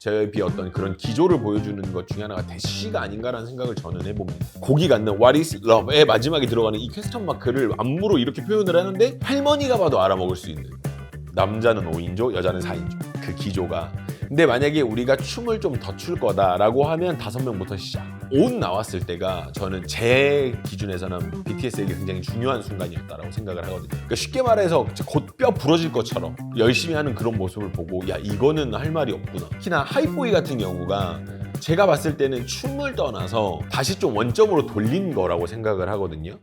JYP의 어떤 그런 기조를 보여주는 것 중에 하나가 대시가 아닌가라는 생각을 저는 해봅니다. 곡이 갖는 What is Love의 마지막에 들어가는 이 퀘스천 마크를 안무로 이렇게 표현을 하는데 할머니가 봐도 알아먹을 수 있는, 남자는 5인조, 여자는 4인조, 그 기조가. 근데 만약에 우리가 춤을 좀 더 출 거다라고 하면 5명부터 시작. 옷 나왔을 때가 저는 제 기준에서는 BTS에게 굉장히 중요한 순간이었다라고 생각을 하거든요. 그러니까 쉽게 말해서 곧 뼈 부러질 것처럼 열심히 하는 그런 모습을 보고 야, 이거는 할 말이 없구나. 특히나 하이보이 같은 경우가 제가 봤을 때는 춤을 떠나서 다시 좀 원점으로 돌린 거라고 생각을 하거든요.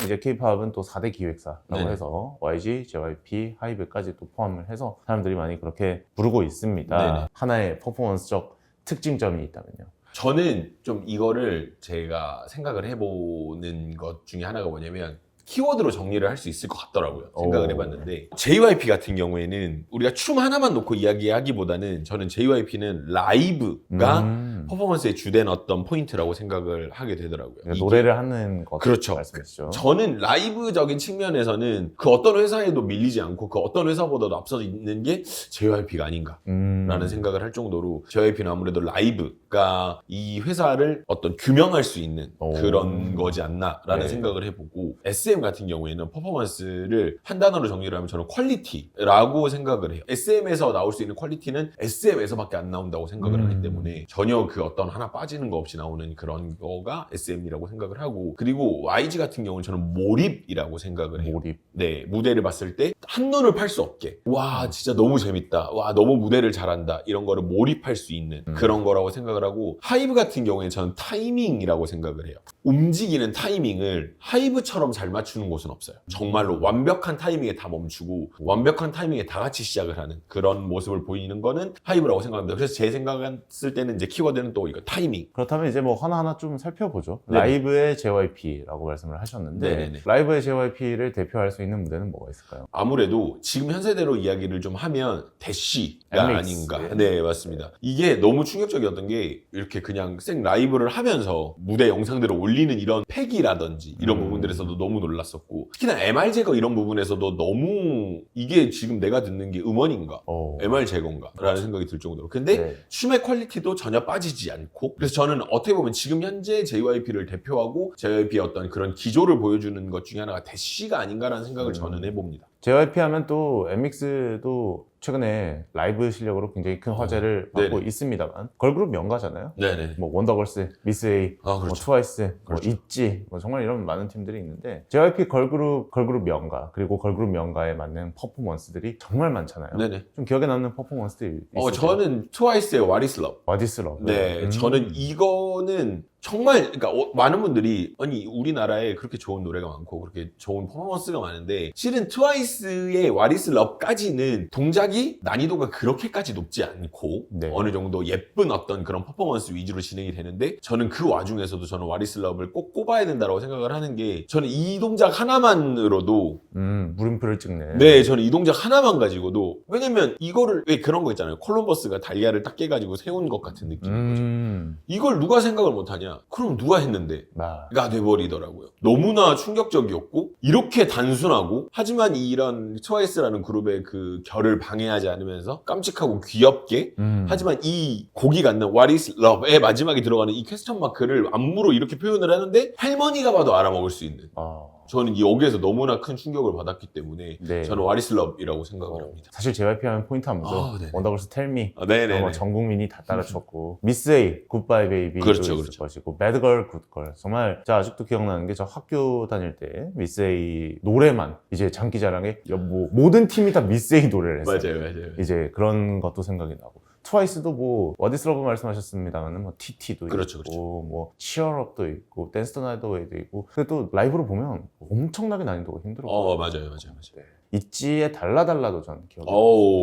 이제 K-팝은 또 4대 기획사라고 네네. 해서 YG, JYP, 하이브까지 또 포함을 해서 사람들이 많이 그렇게 부르고 있습니다. 네네. 하나의 퍼포먼스적 특징점이 있다면요. 저는 좀 이거를 제가 생각을 해보는 것 중에 하나가 뭐냐면 키워드로 정리를 할 수 있을 것 같더라고요. 생각을 해봤는데 JYP 같은 경우에는 우리가 춤 하나만 놓고 이야기하기보다는 저는 JYP는 라이브가 퍼포먼스의 주된 어떤 포인트라고 생각을 하게 되더라고요. 그러니까 노래를 하는 것 그렇죠. 말씀이시죠. 저는 라이브적인 측면에서는 그 어떤 회사에도 밀리지 않고 그 어떤 회사보다도 앞서 있는 게 JYP가 아닌가라는 생각을 할 정도로 JYP는 아무래도 라이브가 이 회사를 어떤 규명할 수 있는 그런 거지 않나라는 네. 생각을 해보고 SM 같은 경우에는 퍼포먼스를 한 단어로 정리를 하면 저는 퀄리티라고 생각을 해요. SM에서 나올 수 있는 퀄리티는 SM에서밖에 안 나온다고 생각을 하기 때문에 전혀 그 어떤 하나 빠지는 거 없이 나오는 그런 거가 SM이라고 생각을 하고, 그리고 YG 같은 경우는 저는 몰입이라고 생각을 해요. 몰입. 네, 무대를 봤을 때 한눈을 팔 수 없게 와 진짜 너무 재밌다, 와 너무 무대를 잘한다, 이런 거를 몰입할 수 있는 그런 거라고 생각을 하고, 하이브 같은 경우에는 저는 타이밍이라고 생각을 해요. 움직이는 타이밍을 하이브처럼 잘 맞추는 곳은 없어요. 정말로 완벽한 타이밍에 다 멈추고 완벽한 타이밍에 다 같이 시작을 하는 그런 모습을 보이는 거는 하이브라고 생각합니다. 그래서 제 생각했을 때는 이제 키워드는 또 이거 타이밍. 그렇다면 이제 뭐 하나하나 좀 살펴보죠. 네네. 라이브의 JYP라고 말씀을 하셨는데 네네네. 라이브의 JYP를 대표할 수 있는 무대는 뭐가 있을까요? 아무래도 지금 현세대로 이야기를 좀 하면 대시가 MX. 아닌가. 네, 맞습니다. 이게 너무 충격적이었던 게 이렇게 그냥 생 라이브를 하면서 무대 영상들을 올리는 이런 팩이라든지 이런 부분들에서도 너무 놀랐었고, 특히나 MR 제거 이런 부분에서도 너무 이게 지금 내가 듣는 게 음원인가? MR 제거인가? 라는 생각이 들 정도로. 근데 네. 춤의 퀄리티도 전혀 빠지지 않고, 그래서 저는 어떻게 보면 지금 현재 JYP를 대표하고 JYP의 어떤 그런 기조를 보여주는 것 중에 하나가 대시가 아닌가라는 생각을 저는 해봅니다. JYP 하면 또 MX도 최근에 라이브 실력으로 굉장히 큰 화제를 받고 네네. 있습니다만 걸그룹 명가잖아요. 네네. 뭐 원더걸스, 미스 A, 그렇죠. 뭐 트와이스, 그렇죠. 뭐 있지, 뭐 정말 이런 많은 팀들이 있는데 JYP 걸그룹 명가, 그리고 걸그룹 명가에 맞는 퍼포먼스들이 정말 많잖아요. 네네. 좀 기억에 남는 퍼포먼스들이 있어요. 저는 트와이스의 What is Love. What is Love. 네, 저는 이거는 정말, 그러니까 많은 분들이 아니 우리나라에 그렇게 좋은 노래가 많고 그렇게 좋은 퍼포먼스가 많은데 실은 트와이스의 What is Love까지는 동작이 난이도가 그렇게까지 높지 않고 네. 어느 정도 예쁜 어떤 그런 퍼포먼스 위주로 진행이 되는데, 저는 그 와중에서도 저는 What is Love를 꼭 꼽아야 된다고 생각을 하는 게, 저는 이 동작 하나만으로도 물음표를 찍네. 네, 저는 이 동작 하나만 가지고도, 왜냐면 이거를 왜 그런 거 있잖아요. 콜럼버스가 달걀을 딱 깨가지고 세운 것 같은 느낌인 거죠. 이걸 누가 생각을 못하냐? 그럼 누가 했는데? 가 돼버리더라고요. 너무나 충격적이었고 이렇게 단순하고 하지만 이런 트와이스라는 그룹의 그 결을 방해하지 않으면서 깜찍하고 귀엽게 하지만 이 곡이 갖는 What is Love의 마지막에 들어가는 이 퀘스천 마크를 안무로 이렇게 표현을 하는데 할머니가 봐도 알아먹을 수 있는, 저는 여기에서 너무나 큰 충격을 받았기 때문에 네. 저는 What is Love이라고 생각을 합니다. 사실 JYP 하면 포인트 안무죠. 네네. 원더걸스 텔미. 네네. 전 국민이 다 따라췄고 미스 A, 굿바이 베이비도 그렇죠, 있을 그렇죠. 것이고 배드걸, 굿걸. 정말 제가 아직도 기억나는 게 저 학교 다닐 때 미스 A 노래만 이제 장기자랑에 뭐 모든 팀이 다 미스 A 노래를 했어요. 맞아요. 이제 그런 것도 생각이 나고. 트와이스도 뭐 What is Love 말씀하셨습니다만 뭐 TT도 그렇죠, 있고 뭐 치얼업도 있고 댄스 더 나이트 웨이도 있고. 근데 또 라이브로 보면 엄청나게 난이도가 힘들어요. 맞아요. 있지의 달라달라도 저는 기억이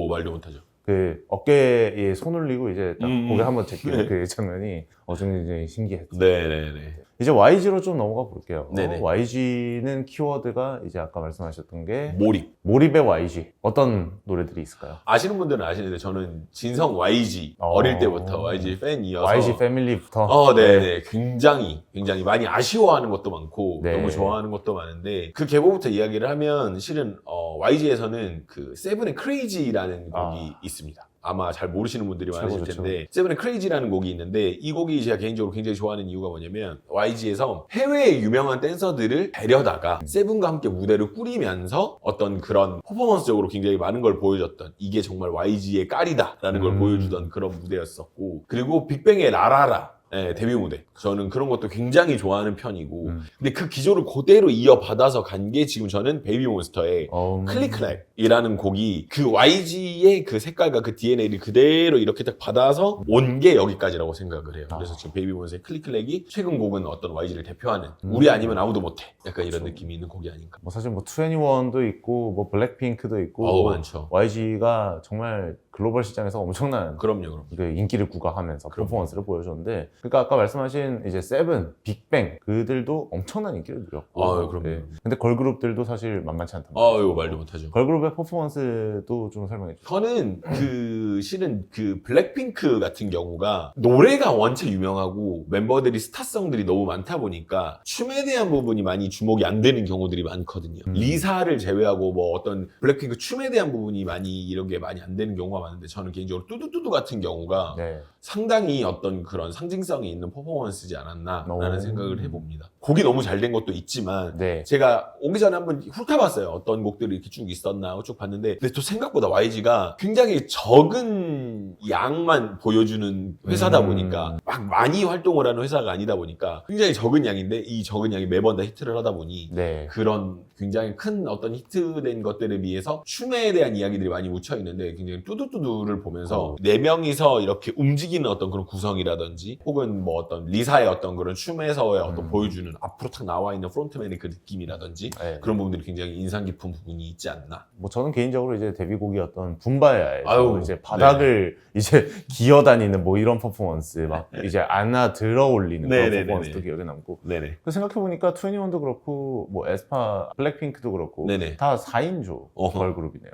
말도 못하죠. 그 어깨에 손 올리고 이제 딱 고개 한번 네. 제끼는 그 장면이 굉장히 신기했죠. 네네네. 이제 YG로 좀 넘어가 볼게요. 네네. YG는 키워드가 이제 아까 말씀하셨던 게 몰입의 YG. 어떤 노래들이 있을까요? 아시는 분들은 아시는데 저는 진성 YG 어릴 때부터 YG 팬이어서 YG 패밀리부터 네네. 굉장히 많이 아쉬워하는 것도 많고 네. 너무 좋아하는 것도 많은데 그 계보부터 이야기를 하면 실은 YG에서는 그 세븐의 크레이지라는 곡이 있습니다. 아마 잘 모르시는 분들이 많으실 최고죠, 텐데 세븐의 크레이지라는 곡이 있는데 이 곡이 제가 개인적으로 굉장히 좋아하는 이유가 뭐냐면 YG에서 해외의 유명한 댄서들을 데려다가 세븐과 함께 무대를 꾸리면서 어떤 그런 퍼포먼스적으로 굉장히 많은 걸 보여줬던 이게 정말 YG의 깔이다라는 걸 보여주던 그런 무대였었고 그리고 빅뱅의 라라라 데뷔 무대. 저는 그런 것도 굉장히 좋아하는 편이고 근데 그 기조를 그대로 이어받아서 간 게 지금 저는 베이비몬스터의 클릭클랙이라는 곡이 그 YG의 그 색깔과 그 DNA를 그대로 이렇게 딱 받아서 온 게 여기까지라고 생각을 해요. 그래서 지금 베이비몬스터의 클릭클랙이 최근 곡은 어떤 YG를 대표하는 우리 아니면 아무도 못해 약간 이런 느낌이 있는 곡이 아닌가. 뭐 사실 뭐 21도 있고 뭐 블랙핑크도 있고 많죠. YG가 정말 글로벌 시장에서 엄청난 그럼요. 그 인기를 구가하면서 퍼포먼스를 보여줬는데 그러니까 아까 말씀하신 이제 세븐, 빅뱅 그들도 엄청난 인기를 누렸고 그럼요. 근데 걸그룹들도 사실 만만치 않단 말이에요. 이거 말도 못하죠. 걸그룹의 퍼포먼스도 좀 설명해 주세요. 저는 그 실은 그 블랙핑크 같은 경우가 노래가 원체 유명하고 멤버들이 스타성들이 너무 많다 보니까 춤에 대한 부분이 많이 주목이 안 되는 경우들이 많거든요. 리사를 제외하고 뭐 어떤 블랙핑크 춤에 대한 부분이 많이 이런 게 많이 안 되는 경우가 많은데 저는 개인적으로 뚜두뚜두 같은 경우가 상당히 어떤 그런 상징성이 있는 퍼포먼스지 않았나라는 생각을 해봅니다. 곡이 너무 잘 된 것도 있지만 제가 오기 전에 한번 훑어봤어요. 어떤 곡들이 이렇게 쭉 있었나 쭉 봤는데 근데 또 생각보다 YG가 굉장히 적은 양만 보여주는 회사다 보니까 막 많이 활동을 하는 회사가 아니다 보니까 굉장히 적은 양인데 이 적은 양이 매번 다 히트를 하다 보니 그런 굉장히 큰 어떤 히트된 것들에 비해서 춤에 대한 이야기들이 많이 묻혀 있는데 굉장히 뚜두뚜두를 보면서 네 명이서 이렇게 움직이는 어떤 그런 구성이라든지 혹은 뭐 어떤 리사의 어떤 그런 춤에서의 어떤 보여주는 앞으로 탁 나와 있는 프론트맨의 그 느낌이라든지 그런 부분들이 굉장히 인상 깊은 부분이 있지 않나. 뭐 저는 개인적으로 이제 데뷔곡이었던 붐바야에서 이제 바닥을 이제 기어다니는 뭐 이런 퍼포먼스 막 이제 안아 들어 올리는 그런 퍼포먼스도 기억에 남고. 그 생각해보니까 21도 그렇고 뭐 에스파 블랙핑크도 그렇고 다 4인조 걸그룹이네요.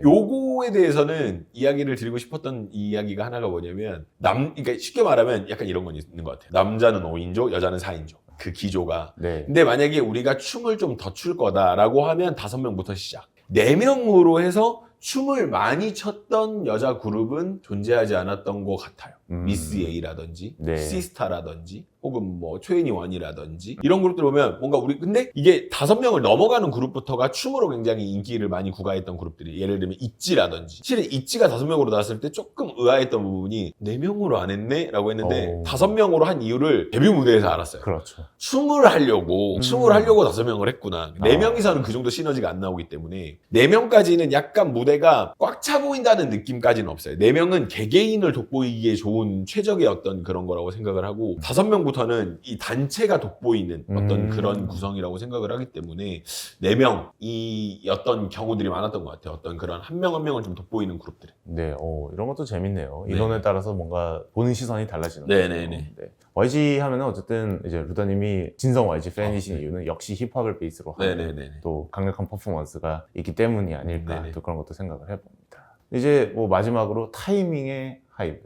요거에 대해서는 이야기를 드리고 싶었던 이야기가 하나가 뭐냐면 그러니까 쉽게 말하면 약간 이런 건 있는 것 같아요. 남자는 5인조, 여자는 4인조. 그 기조가. 근데 만약에 우리가 춤을 좀 더 출 거다라고 하면 5명부터 시작. 4명으로 해서 춤을 많이 췄던 여자 그룹은 존재하지 않았던 것 같아요. 미스 A라든지 시스타라든지 혹은 뭐 21이라든지 이런 그룹들 보면 뭔가 우리 근데 이게 5명을 넘어가는 그룹부터가 춤으로 굉장히 인기를 많이 구가했던 그룹들이 예를 들면 있지라든지 실은 있지가 5명으로 나왔을 때 조금 의아했던 부분이 4명으로 안 했네? 라고 했는데 5명으로 한 이유를 데뷔 무대에서 알았어요. 춤을 하려고 5명을 했구나. 4명이서는 그 정도 시너지가 안 나오기 때문에 4명까지는 약간 무대가 꽉 차 보인다는 느낌까지는 없어요. 4명은 개개인을 돋보이기에 좋은 최적의 어떤 그런 거라고 생각을 하고 5명부터는 이 단체가 돋보이는 어떤 그런 구성이라고 생각을 하기 때문에 4명이었던 경우들이 많았던 것 같아요. 어떤 그런 한 명 한 명을 좀 돋보이는 그룹들. 이런 것도 재밌네요. 인원에 따라서 뭔가 보는 시선이 달라지는 거죠. YG 하면은 어쨌든 이제 루다님이 진성 YG 팬이신 이유는 역시 힙합을 베이스로 하는 또 강력한 퍼포먼스가 있기 때문이 아닐까 또 그런 것도 생각을 해봅니다. 이제 뭐 마지막으로 타이밍의 하이브.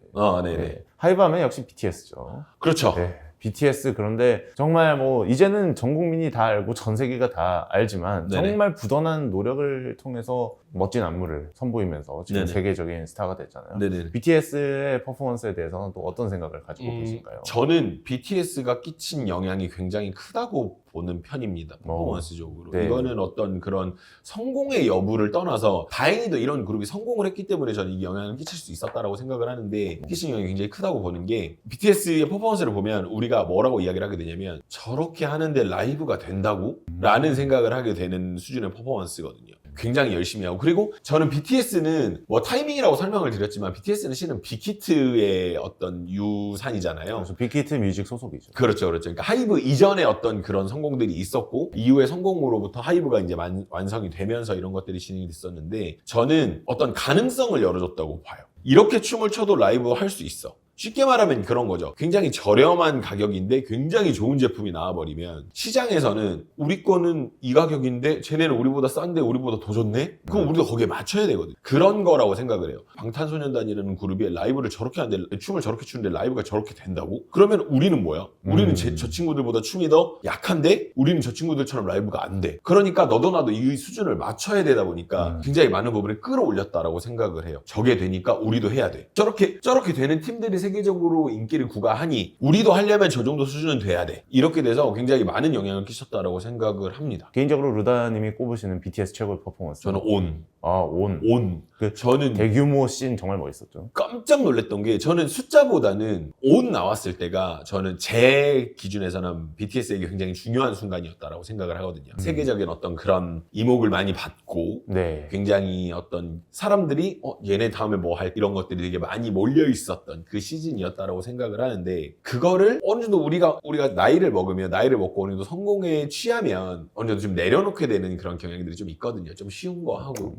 하이브 하면 역시 BTS죠. 그렇죠. BTS 그런데 정말 뭐 이제는 전 국민이 다 알고 전 세계가 다 알지만 정말 부단한 노력을 통해서 멋진 안무를 선보이면서 지금 세계적인 스타가 됐잖아요. BTS의 퍼포먼스에 대해서는 또 어떤 생각을 가지고 계신가요? 저는 BTS가 끼친 영향이 굉장히 크다고 보는 편입니다. 퍼포먼스적으로. 이거는 어떤 그런 성공의 여부를 떠나서 다행히도 이런 그룹이 성공을 했기 때문에 저는 이 영향을 끼칠 수 있었다라고 생각을 하는데 끼친 영향이 굉장히 크다고 보는 게 BTS의 퍼포먼스를 보면 우리가 뭐라고 이야기를 하게 되냐면 저렇게 하는데 라이브가 된다고? 라는 생각을 하게 되는 수준의 퍼포먼스거든요. 굉장히 열심히 하고, 그리고 저는 BTS는 뭐 타이밍이라고 설명을 드렸지만 BTS는 실은 빅히트의 어떤 유산이잖아요. 그래서 빅히트 뮤직 소속이죠. 그렇죠. 그러니까 하이브 이전에 어떤 그런 성공들이 있었고 이후의 성공으로부터 하이브가 이제 완성이 되면서 이런 것들이 진행이 됐었는데, 저는 어떤 가능성을 열어줬다고 봐요. 이렇게 춤을 춰도 라이브 할 수 있어. 쉽게 말하면 그런 거죠. 굉장히 저렴한 가격인데 굉장히 좋은 제품이 나와버리면 시장에서는 우리 거는 이 가격인데 쟤네는 우리보다 싼데 우리보다 더 좋네? 그럼 우리도 거기에 맞춰야 되거든. 그런 거라고 생각을 해요. 방탄소년단이라는 그룹이 라이브를 저렇게 하는데, 춤을 저렇게 추는데 라이브가 저렇게 된다고? 그러면 우리는 뭐야? 우리는 저 친구들보다 춤이 더 약한데 우리는 저 친구들처럼 라이브가 안 돼. 그러니까 너도 나도 이 수준을 맞춰야 되다 보니까 굉장히 많은 부분을 끌어올렸다라고 생각을 해요. 저게 되니까 우리도 해야 돼. 저렇게 되는 팀들이 세계적으로 인기를 구가하니 우리도 하려면 저 정도 수준은 돼야 돼. 이렇게 돼서 굉장히 많은 영향을 끼쳤다라고 생각을 합니다. 개인적으로 루다님이 꼽으시는 BTS 최고의 퍼포먼스. 저는 온. 온. 저는 대규모 씬 정말 멋있었죠. 깜짝 놀랐던 게, 저는 숫자보다는 온 나왔을 때가 저는 제 기준에서는 BTS에게 굉장히 중요한 순간이었다라고 생각을 하거든요. 세계적인 어떤 그런 이목을 많이 받고 네. 굉장히 어떤 사람들이 얘네 다음에 뭐 할 이런 것들이 되게 많이 몰려 있었던 그 시즌이었다라고 생각을 하는데, 그거를 어느 정도 우리가 나이를 먹고 어느 정도 성공에 취하면 어느 정도 좀 내려놓게 되는 그런 경향들이 좀 있거든요. 좀 쉬운 거 하고.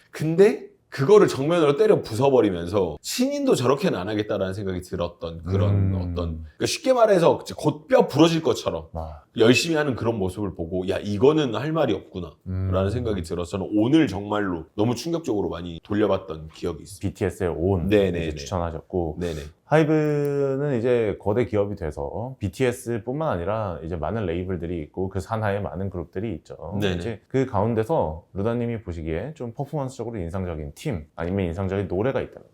근데 그거를 정면으로 때려 부숴버리면서 신인도 저렇게는 안 하겠다라는 생각이 들었던 그런 어떤, 그러니까 쉽게 말해서 곧 뼈 부러질 것처럼 열심히 하는 그런 모습을 보고, 야, 이거는 할 말이 없구나 라는 생각이 들어서 저는 오늘 정말로 너무 충격적으로 많이 돌려봤던 기억이 있습니다. BTS의 온 네네. 추천하셨고, 네네. 하이브는 이제 거대 기업이 돼서 BTS뿐만 아니라 이제 많은 레이블들이 있고 그 산하에 많은 그룹들이 있죠. 네네. 이제 그 가운데서 루다님이 보시기에 좀 퍼포먼스적으로 인상적인 팀 아니면 인상적인 노래가 있다면요?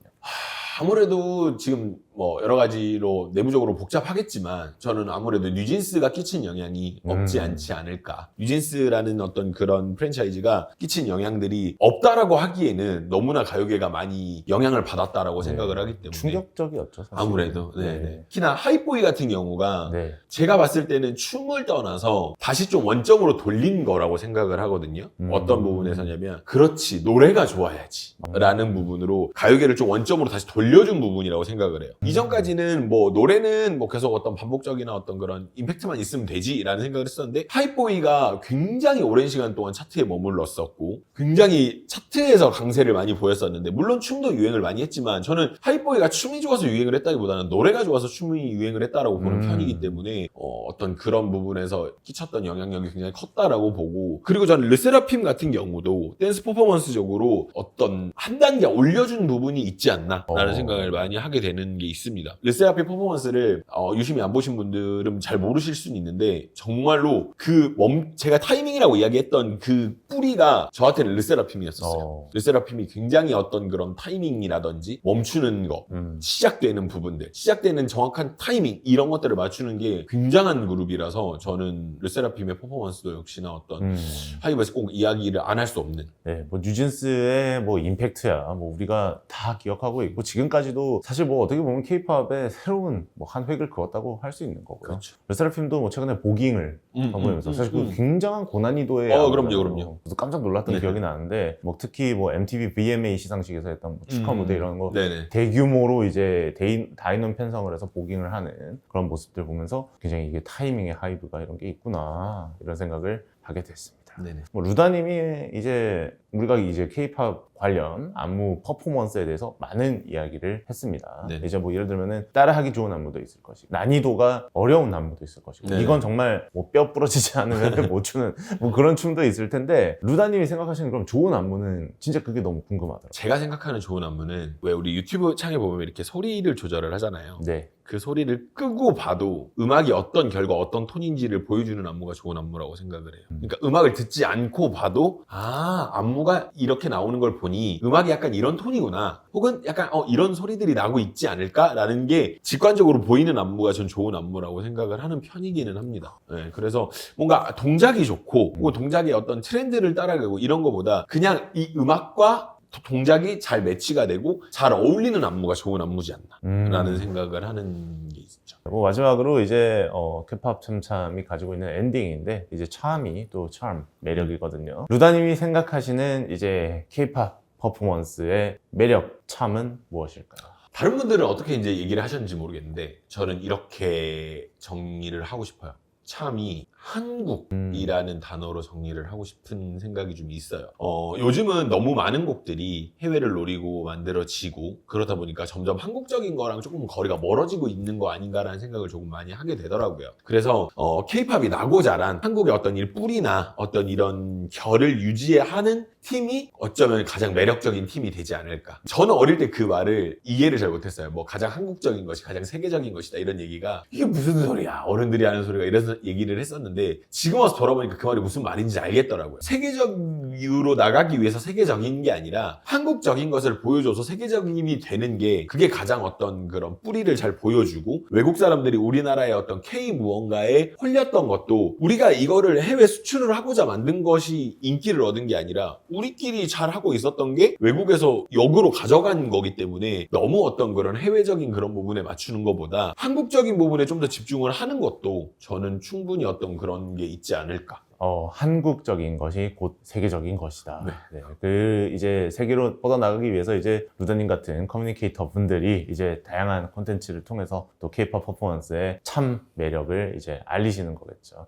아무래도 지금 뭐 여러 가지로 내부적으로 복잡하겠지만 저는 아무래도 뉴진스가 끼친 영향이 없지 않지 않을까. 뉴진스라는 어떤 그런 프랜차이즈가 끼친 영향들이 없다라고 하기에는 너무나 가요계가 많이 영향을 받았다라고 생각을 하기 때문에 충격적이었죠, 사실. 아무래도. 네네. 특히나 하이보이 같은 경우가 제가 봤을 때는 춤을 떠나서 다시 좀 원점으로 돌린 거라고 생각을 하거든요. 어떤 부분에서냐면, 그렇지, 노래가 좋아야지 라는 부분으로 가요계를 좀 원점으로 다시 돌려준 부분이라고 생각을 해요. 이전까지는 뭐 노래는 뭐 계속 어떤 반복적이나 어떤 그런 임팩트만 있으면 되지라는 생각을 했었는데, 하이보이가 굉장히 오랜 시간 동안 차트에 머물렀었고 굉장히 차트에서 강세를 많이 보였었는데, 물론 춤도 유행을 많이 했지만 저는 하이보이가 춤이 좋아서 유행을 했다기보다는 노래가 좋아서 춤이 유행을 했다라고 보는 편이기 때문에 어떤 그런 부분에서 끼쳤던 영향력이 굉장히 컸다라고 보고, 그리고 저는 르세라핌 같은 경우도 댄스 퍼포먼스적으로 어떤 한 단계 올려준 부분이 있지 않나라는 생각을 많이 하게 되는 게 있습니다. 르세라핌 퍼포먼스를 유심히 안 보신 분들은 잘 모르실 수는 있는데, 정말로 제가 타이밍이라고 이야기했던 그 뿌리가 저한테는 르세라핌이었어요. 르세라핌이 굉장히 어떤 그런 타이밍이라든지 멈추는 거, 시작되는 부분들, 시작되는 정확한 타이밍, 이런 것들을 맞추는 게 굉장한 그룹이라서 저는 르세라핌의 퍼포먼스도 역시나 어떤 하이브에서 꼭 이야기를 안 할 수 없는. 네, 뭐 뉴진스의 뭐 임팩트야 뭐 우리가 다 기억하고 있고, 지금까지도 사실 뭐 어떻게 보면 K-팝의 새로운 뭐 한 획을 그었다고 할 수 있는 거고요. 그렇죠. 르세라핌도 뭐 최근에 보깅을 선보이면서 사실 그 굉장한 고난이도의 그럼요. 그래서 깜짝 놀랐던 기억이 나는데, 뭐 특히 뭐 MTV VMA 시상식에서 했던 뭐 축하 무대 이런 거 대규모로 이제 다인원 편성을 해서 보깅을 하는 그런 모습들 보면서 굉장히 이게 타이밍의 하이브가 이런 게 있구나 이런 생각을 하게 됐습니다. 뭐 루다님이 이제 우리가 이제 K-팝 관련 안무 퍼포먼스에 대해서 많은 이야기를 했습니다. 이제 뭐 예를 들면은 따라하기 좋은 안무도 있을 것이고, 난이도가 어려운 안무도 있을 것이고, 이건 정말 뭐 뼈 부러지지 않으면 못 추는 뭐 그런 춤도 있을 텐데, 루다님이 생각하시는 그럼 좋은 안무는 진짜 그게 너무 궁금하더라고요. 제가 생각하는 좋은 안무는, 왜 우리 유튜브 창에 보면 이렇게 소리를 조절을 하잖아요. 그 소리를 끄고 봐도 음악이 어떤 결과, 어떤 톤인지를 보여주는 안무가 좋은 안무라고 생각을 해요. 그러니까 음악을 듣지 않고 봐도 안무가 이렇게 나오는 걸 보니 음악이 약간 이런 톤이구나, 혹은 약간 이런 소리들이 나고 있지 않을까라는 게 직관적으로 보이는 안무가 전 좋은 안무라고 생각을 하는 편이기는 합니다. 그래서 뭔가 동작이 좋고, 동작의 어떤 트렌드를 따라가고 이런 거보다 그냥 이 음악과 동작이 잘 매치가 되고 잘 어울리는 안무가 좋은 안무지 않나 라는 생각을 하는 게 있죠. 뭐 마지막으로 이제 K-pop 참참이 가지고 있는 엔딩인데 이제 charm이 또 charm 매력이거든요. 루다님이 생각하시는 이제 K-pop 퍼포먼스의 매력 charm은 무엇일까요? 다른 분들은 어떻게 이제 얘기를 하셨는지 모르겠는데 저는 이렇게 정리를 하고 싶어요. 참이 한국이라는 단어로 정리를 하고 싶은 생각이 좀 있어요. 요즘은 너무 많은 곡들이 해외를 노리고 만들어지고 그러다 보니까 점점 한국적인 거랑 조금 거리가 멀어지고 있는 거 아닌가라는 생각을 조금 많이 하게 되더라고요. 그래서 K-팝이 나고 자란 한국의 어떤 뿌리나 어떤 이런 결을 유지하는 팀이 어쩌면 가장 매력적인 팀이 되지 않을까. 저는 어릴 때 그 말을 이해를 잘 못했어요. 뭐 가장 한국적인 것이 가장 세계적인 것이다 이런 얘기가 이게 무슨 소리야 어른들이 하는 소리가 이래서 얘기를 했었는데 지금 와서 돌아보니까 그 말이 무슨 말인지 알겠더라고요. 세계적으로 나가기 위해서 세계적인 게 아니라 한국적인 것을 보여줘서 세계적인이 되는 게 그게 가장 어떤 그런 뿌리를 잘 보여주고 외국 사람들이 우리나라의 어떤 K 무언가에 홀렸던 것도 우리가 이거를 해외 수출을 하고자 만든 것이 인기를 얻은 게 아니라 우리끼리 잘 하고 있었던 게 외국에서 역으로 가져간 거기 때문에 너무 어떤 그런 해외적인 그런 부분에 맞추는 것보다 한국적인 부분에 좀 더 집중을 하는 것도 저는 충분히 어떤 그런 게 있지 않을까. 한국적인 것이 곧 세계적인 것이다. 네. 네. 그 이제 세계로 뻗어나가기 위해서 이제 루다님 같은 커뮤니케이터 분들이 이제 다양한 콘텐츠를 통해서 또 K-pop 퍼포먼스의 참 매력을 이제 알리시는 거겠죠.